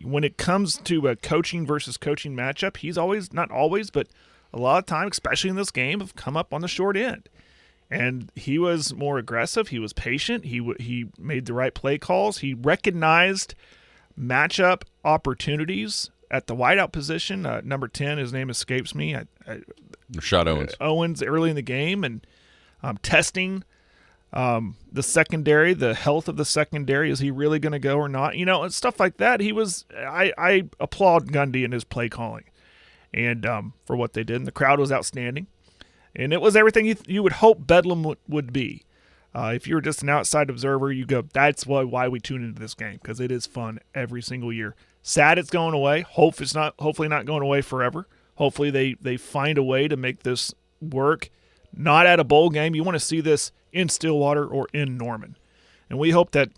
When it comes to a coaching versus coaching matchup, he's always, not always, but a lot of time, especially in this game, have come up on the short end. And he was more aggressive. He was patient. He made the right play calls. He recognized matchup opportunities at the wideout position. Number 10, his name escapes me. Rashad Owens. Owens early in the game, and testing the secondary, the health of the secondary. Is he really going to go or not? Stuff like that. I applaud Gundy and his play calling and for what they did. And the crowd was outstanding. And it was everything you would hope Bedlam would be. If you were just an outside observer, you go, that's why we tune into this game, because it is fun every single year. Sad it's going away. Hopefully not going away forever. Hopefully they find a way to make this work. Not at a bowl game. You want to see this in Stillwater or in Norman. And we hope that,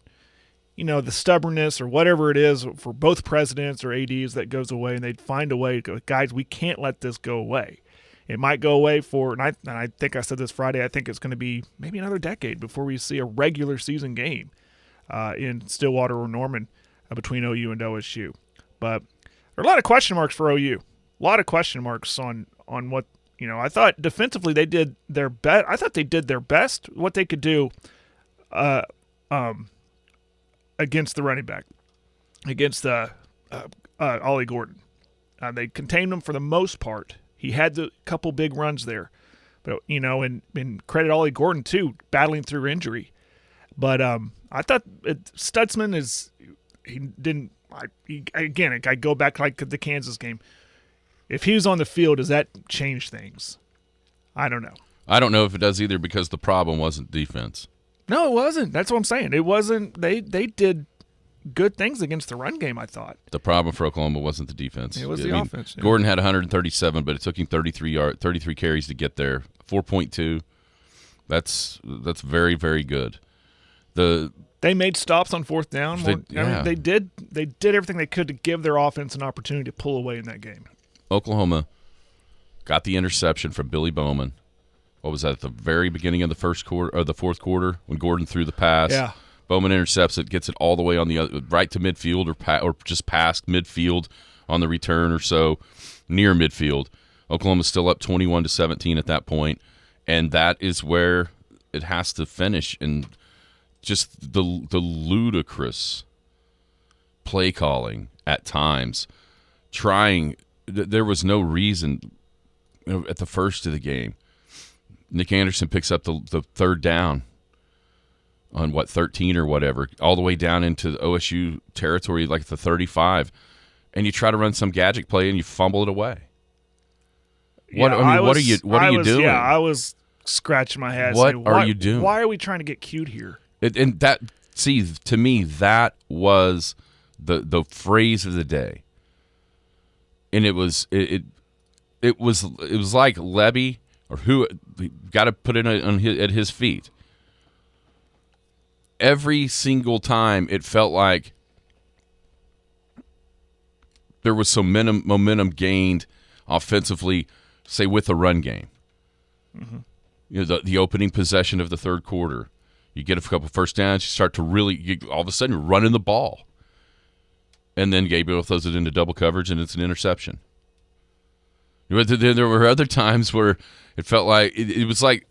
the stubbornness or whatever it is for both presidents or ADs that goes away, and they'd find a way to go, guys, we can't let this go away. It might go away and I think I said this Friday, I think it's going to be maybe another decade before we see a regular season game in Stillwater or Norman between OU and OSU. But there are a lot of question marks for OU. A lot of question marks on what, I thought defensively they did their best. I thought they did their best, what they could do against the running back, against Ollie Gordon. They contained him for the most part. He had a couple big runs there. But, and credit Ollie Gordon, too, battling through injury. But I thought Stutzman I go back like the Kansas game. If he was on the field, does that change things? I don't know. I don't know if it does either because the problem wasn't defense. No, it wasn't. That's what I'm saying. It wasn't. They did good things against the run game, I thought. The problem for Oklahoma wasn't the defense. It was the offense. Yeah. Gordon had 137, but it took him 33 carries to get there. 4.2. That's very, very good. They made stops on fourth down. They did everything they could to give their offense an opportunity to pull away in that game. Oklahoma got the interception from Billy Bowman. What was that, at the very beginning of the first quarter or the fourth quarter when Gordon threw the pass? Yeah. Bowman intercepts it, gets it all the way on the right to midfield or just past midfield on the return or so, near midfield. Oklahoma's still up 21-17 at that point, and that is where it has to finish. And just the ludicrous play calling at times, there was no reason at the first of the game. Nick Anderson picks up the third down on 13 or whatever, all the way down into the OSU territory, like the 35, and you try to run some gadget play and you fumble it away. What are you doing? Yeah, I was scratching my head. What are you doing? Why are we trying to get cute here? And that, to me, that was the phrase of the day, and it was like Levy or who got to put it at his feet. Every single time it felt like there was some momentum gained offensively, say with the run game. Mm-hmm. The opening possession of the third quarter, you get a couple first downs, you start to all of a sudden you're running the ball, and then Gabriel throws it into double coverage and it's an interception. There were other times where it felt like it was like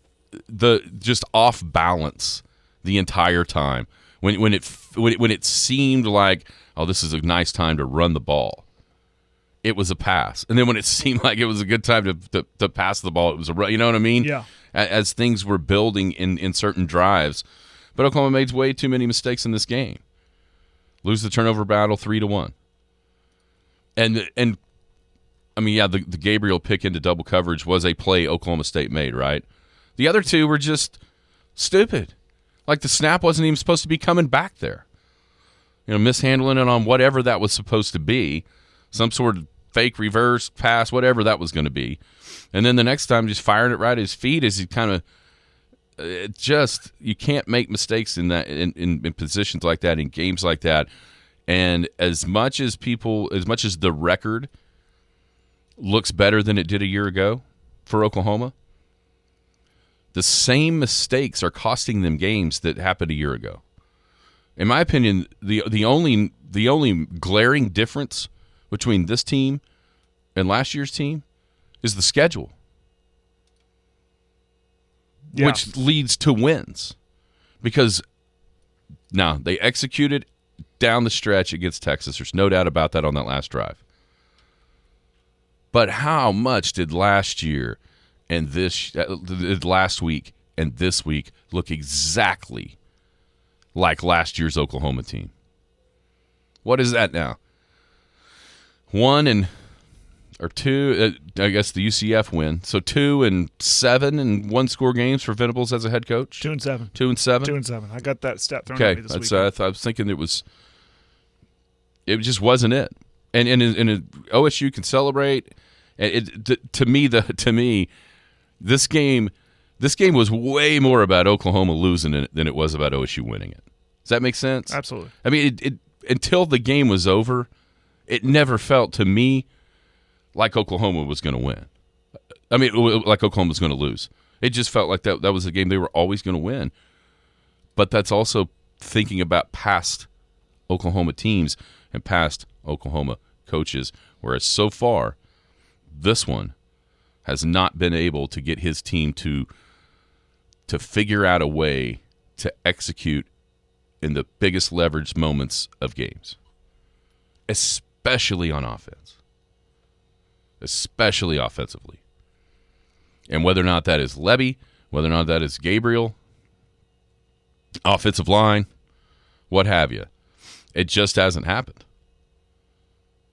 just off balance the entire time when it seemed like, oh, this is a nice time to run the ball, it was a pass, and then when it seemed like it was a good time to pass the ball, it was a run. You know what I mean? Yeah. As things were building in certain drives, but Oklahoma made way too many mistakes in this game. Lose the turnover battle 3-1, and I mean, yeah, the Gabriel pick into double coverage was a play Oklahoma State made, right? The other two were just stupid. Like the snap wasn't even supposed to be coming back there. Mishandling it on whatever that was supposed to be, some sort of fake reverse pass, whatever that was going to be. And then the next time just firing it right at his feet as he kind of you can't make mistakes in that in positions like that, in games like that. And as much as the record looks better than it did a year ago for Oklahoma, the same mistakes are costing them games that happened a year ago. In my opinion, the only glaring difference between this team and last year's team is the schedule, which leads to wins. Because now they executed down the stretch against Texas. There's no doubt about that on that last drive. But how much did last year and last week and this week look exactly like last year's Oklahoma team? What is that now? 1 or 2, I guess the UCF win. So 2-7 and 1-score games for Venables as a head coach. 2-7. 2-7. 2-7. I got that stat thrown at me this week. I was thinking it just wasn't it. And OSU can celebrate. To me, this game was way more about Oklahoma losing it than it was about OSU winning it. Does that make sense? Absolutely. I mean, it until the game was over, it never felt to me like Oklahoma was going to win. I mean, like Oklahoma was going to lose. It just felt like that was a game they were always going to win. But that's also thinking about past Oklahoma teams and past Oklahoma coaches, whereas so far, this one has not been able to get his team to figure out a way to execute in the biggest leverage moments of games, especially on offense, especially offensively. And whether or not that is Levy, whether or not that is Gabriel, offensive line, what have you, it just hasn't happened.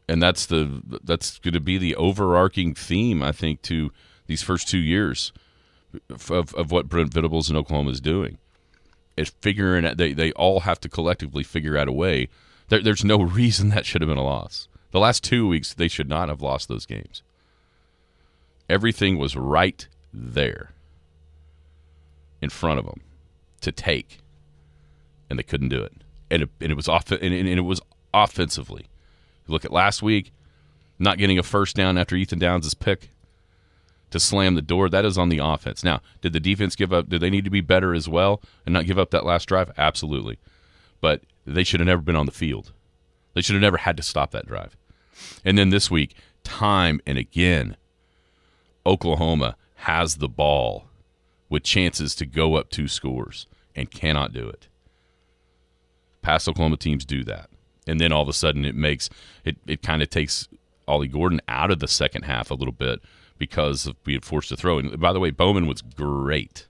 And that's going to be the overarching theme, I think, to these first 2 years of what Brent Venables in Oklahoma is doing. Is figuring out, they all have to collectively figure out a way. There's no reason that should have been a loss. The last 2 weeks, they should not have lost those games. Everything was right there in front of them to take, and they couldn't do it. And it was offensively. Look at last week, not getting a first down after Ethan Downs' pick to slam the door. That is on the offense. Now, did the defense give up? Did they need to be better as well and not give up that last drive? Absolutely. But they should have never been on the field. They should have never had to stop that drive. And then this week, time and again, Oklahoma has the ball with chances to go up 2 scores and cannot do it. Past Oklahoma teams do that. And then all of a sudden it kind of takes Ollie Gordon out of the second half a little bit because of being forced to throw. And by the way, Bowman was great.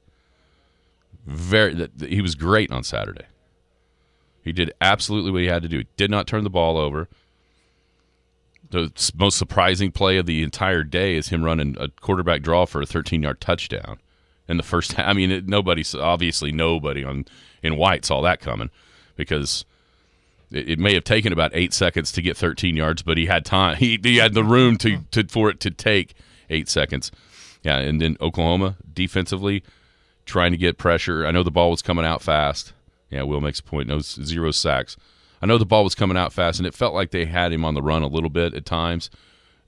He was great on Saturday. He did absolutely what he had to do. He did not turn the ball over. The most surprising play of the entire day is him running a quarterback draw for a 13-yard touchdown in the first half. I mean, nobody in white saw that coming because it may have taken about 8 seconds to get 13 yards, but he had time. He had the room for it to take 8 seconds. Yeah, and then Oklahoma defensively trying to get pressure. I know the ball was coming out fast. Yeah, Will makes a point. No 0 sacks. I know the ball was coming out fast, and it felt like they had him on the run a little bit at times,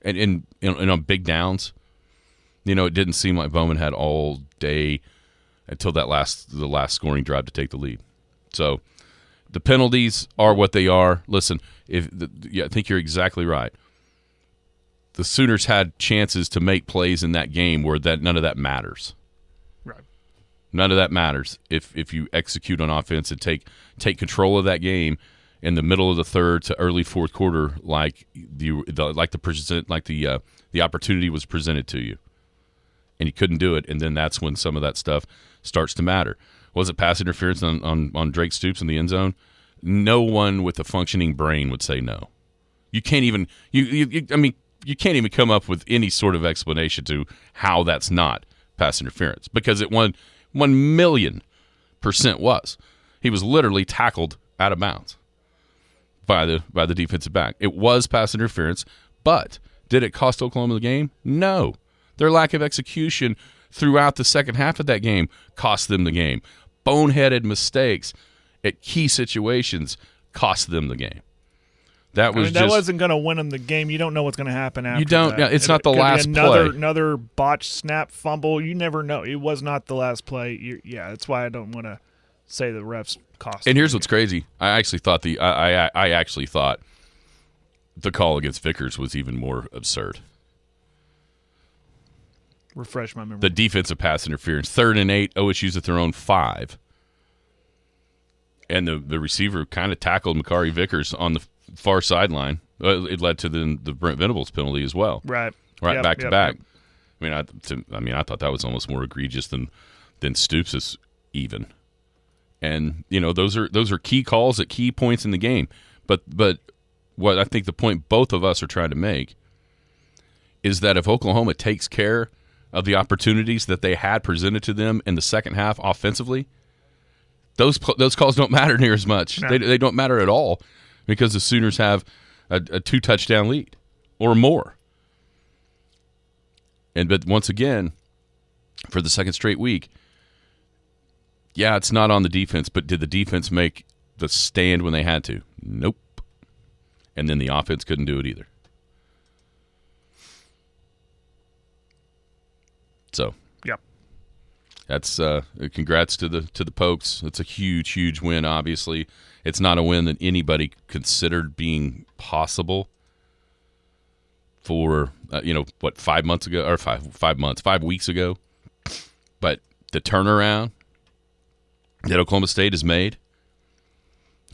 and on big downs. You know, it didn't seem like Bowman had all day until the last scoring drive to take the lead. So the penalties are what they are. Listen, I think you're exactly right. The Sooners had chances to make plays in that game where none of that matters. Right. None of that matters if you execute on offense and take control of that game in the middle of the third to early fourth quarter, like the opportunity was presented to you, and you couldn't do it, and then that's when some of that stuff starts to matter. Was it pass interference on Drake Stoops in the end zone? No one with a functioning brain would say no. You can't even you can't even come up with any sort of explanation to how that's not pass interference, because it 1,000,000% was. He was literally tackled out of bounds by the defensive back. It was pass interference, but did it cost Oklahoma the game? No. Their lack of execution throughout the second half of that game cost them the game. Boneheaded mistakes at key situations cost them the game. That wasn't going to win them the game. You don't know what's going to happen after. You don't. That. It's not the last play. play. Another botched snap, fumble. You never know. It was not the last play. That's why I don't want to say the refs cost. And here's what's crazy. I actually thought the call against Vickers was even more absurd. Refresh my memory. The defensive pass interference, 3rd and 8, OSU's at their own 5. And the receiver kind of tackled Makari Vickers on the far sideline. It led to the Brent Venables penalty as well. Right. Back to back. I mean, I thought that was almost more egregious than Stoops' even. And those are key calls at key points in the game. But what I think the point both of us are trying to make is that if Oklahoma takes care of the opportunities that they had presented to them in the second half offensively, those calls don't matter near as much. No. They don't matter at all, because the Sooners have a 2-touchdown lead or more. But once again, for the second straight week, yeah, it's not on the defense, but did the defense make the stand when they had to? Nope. And then the offense couldn't do it either. That's congrats to the Pokes. It's a huge win. Obviously, it's not a win that anybody considered being possible for 5 months ago or 5 weeks ago. But the turnaround that Oklahoma State has made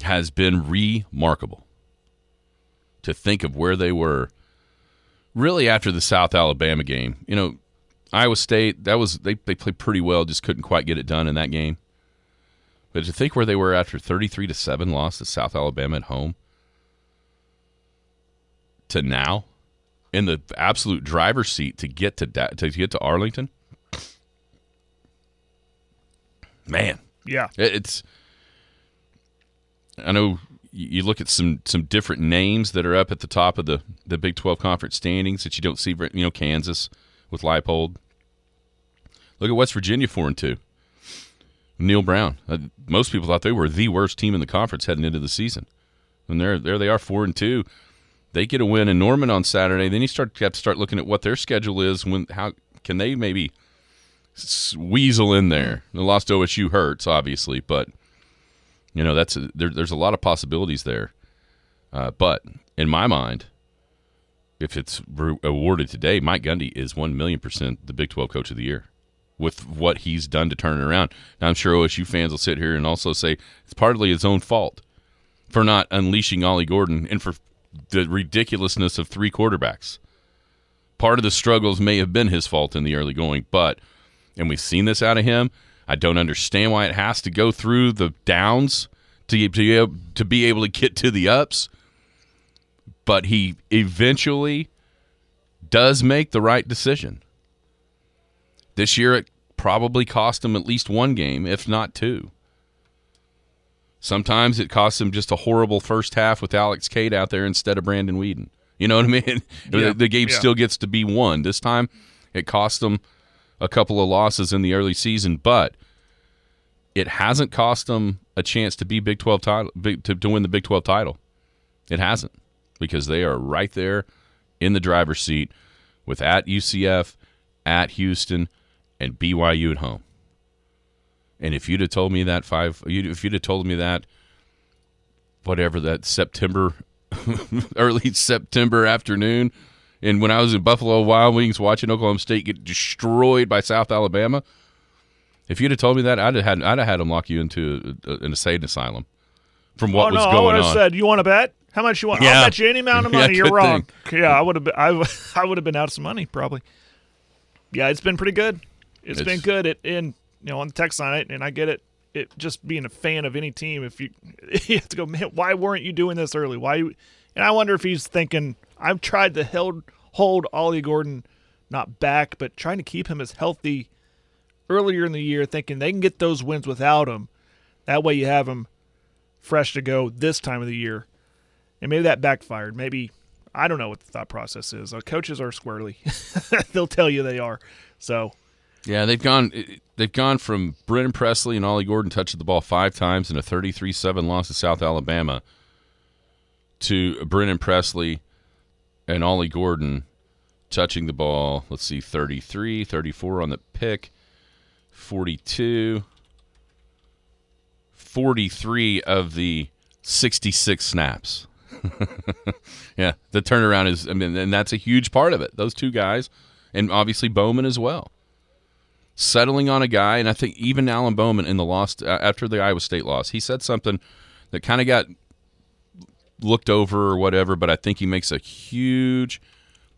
has been remarkable. To think of where they were really after the South Alabama game. Iowa State, they played pretty well, just couldn't quite get it done in that game. But to think where they were after 33-7 loss to South Alabama at home to now in the absolute driver's seat to get to Arlington. Man. Yeah. I know you look at some different names that are up at the top of the Big 12 conference standings that you don't see, Kansas with Leipold. Look at West Virginia 4-2. Neil Brown. Most people thought they were the worst team in the conference heading into the season. And there they are, 4-2. They get a win in Norman on Saturday. Then you have to start looking at what their schedule is. How can they maybe weasel in there? The lost to OSU hurts, obviously, but there's a lot of possibilities there. But in my mind, if it's awarded today, Mike Gundy is 1,000,000% the Big 12 Coach of the Year with what he's done to turn it around. Now, I'm sure OSU fans will sit here and also say it's partly his own fault for not unleashing Ollie Gordon and for the ridiculousness of 3 quarterbacks. Part of the struggles may have been his fault in the early going, and we've seen this out of him. I don't understand why it has to go through the downs to be able to get to the ups. But he eventually does make the right decision. This year it probably cost him at least 1 game, if not 2. Sometimes it costs him just a horrible first half with Alex Cade out there instead of Brandon Whedon. You know what I mean? Yeah. The game still gets to be won. This time it cost him a couple of losses in the early season, but it hasn't cost them a chance to be Big 12 title, to win the Big 12 title. It hasn't, because they are right there in the driver's seat with at UCF, at Houston, and BYU at home. And if you'd have told me that that September, early September afternoon, and when I was in Buffalo Wild Wings watching Oklahoma State get destroyed by South Alabama, if you'd have told me that, I'd have had them lock you into an insane asylum from what was going on. I would have said, "You want to bet? How much you want? Yeah. I'll bet you any amount of money." Yeah, You're wrong. thing. Yeah, I would have been out some money probably. Yeah, it's been pretty good. It's been good. On the text line, and I get it. It just being a fan of any team, if you have to go, man, why weren't you doing this early? And I wonder if he's thinking, I've tried to hold Ollie Gordon not back, but trying to keep him as healthy earlier in the year, thinking they can get those wins without him. That way you have him fresh to go this time of the year. And maybe that backfired. Maybe, I don't know what the thought process is. Coaches are squirrely. They'll tell you they are. So, yeah, they've gone from Brennan Presley and Ollie Gordon touching the ball 5 times in a 33-7 loss to South Alabama to Brennan Presley and Ollie Gordon touching the ball, 33, 34 on the pick, 42, 43 of the 66 snaps. Yeah, the turnaround is, and that's a huge part of it. Those 2 guys, and obviously Bowman as well. Settling on a guy, and I think even Alan Bowman in the loss after the Iowa State loss, he said something that kind of got looked over or whatever, but I think he makes a huge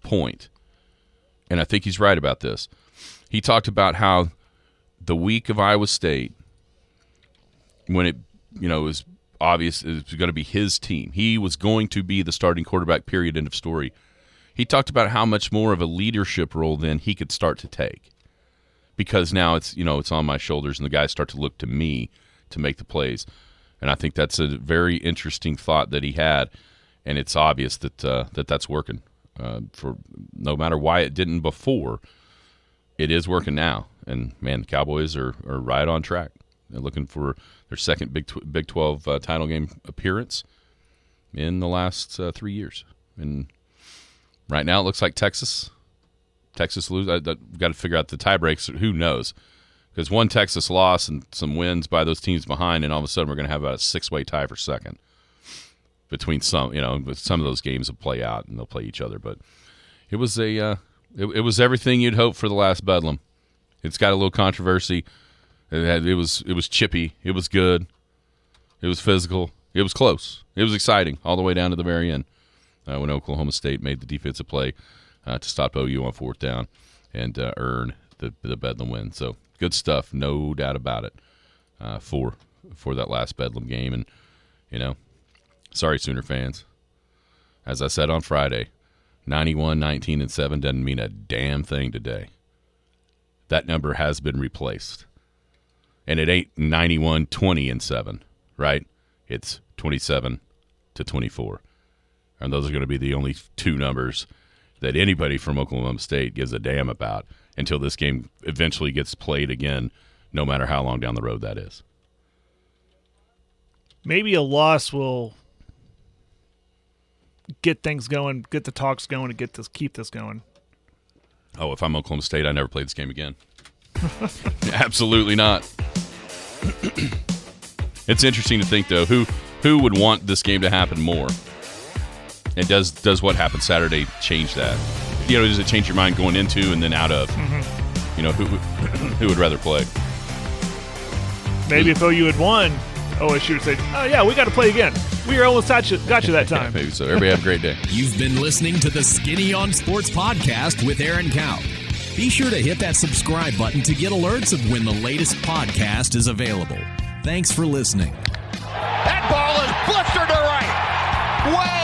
point, and I think he's right about this. He talked about how the week of Iowa State, when it was obvious it was going to be his team, he was going to be the starting quarterback, period, end of story. He talked about how much more of a leadership role then he could start to take. Because now it's on my shoulders, and the guys start to look to me to make the plays, and I think that's a very interesting thought that he had, and it's obvious that that's working. For no matter why it didn't before, it is working now, and man, the Cowboys are right on track. They're looking for their second Big 12 title game appearance in the last 3 years, and right now it looks like Texas lose. I've got to figure out the tie breaks. Who knows? Because one Texas loss and some wins by those teams behind, and all of a sudden we're going to have about a 6-way tie for second between some, some of those games will play out and they'll play each other. But it was it was everything you'd hope for the last Bedlam. It's got a little controversy. It was chippy. It was good. It was physical. It was close. It was exciting all the way down to the very end when Oklahoma State made the defensive play to stop OU on 4th down and earn the Bedlam win. So good stuff, no doubt about it, for that last Bedlam game. And, sorry, Sooner fans. As I said on Friday, 91, 19, and 7 doesn't mean a damn thing today. That number has been replaced. And it ain't 91, 20, and 7, right? It's 27 to 24. And those are going to be the only two numbers that anybody from Oklahoma State gives a damn about until this game eventually gets played again, no matter how long down the road that is. Maybe a loss will get things going, get the talks going, and keep this going. Oh, if I'm Oklahoma State, I never play this game again. Absolutely not. It's interesting to think, though, who would want this game to happen more? And does what happened Saturday change that? Does it change your mind going into and then out of? Who would rather play? Maybe if OU had won, OSU would say, "Oh yeah, we got to play again. We almost got you that time." Yeah, maybe so. Everybody have a great day. You've been listening to the Skinny on Sports podcast with Aaron Cow. Be sure to hit that subscribe button to get alerts of when the latest podcast is available. Thanks for listening. That ball is blistered to right. Way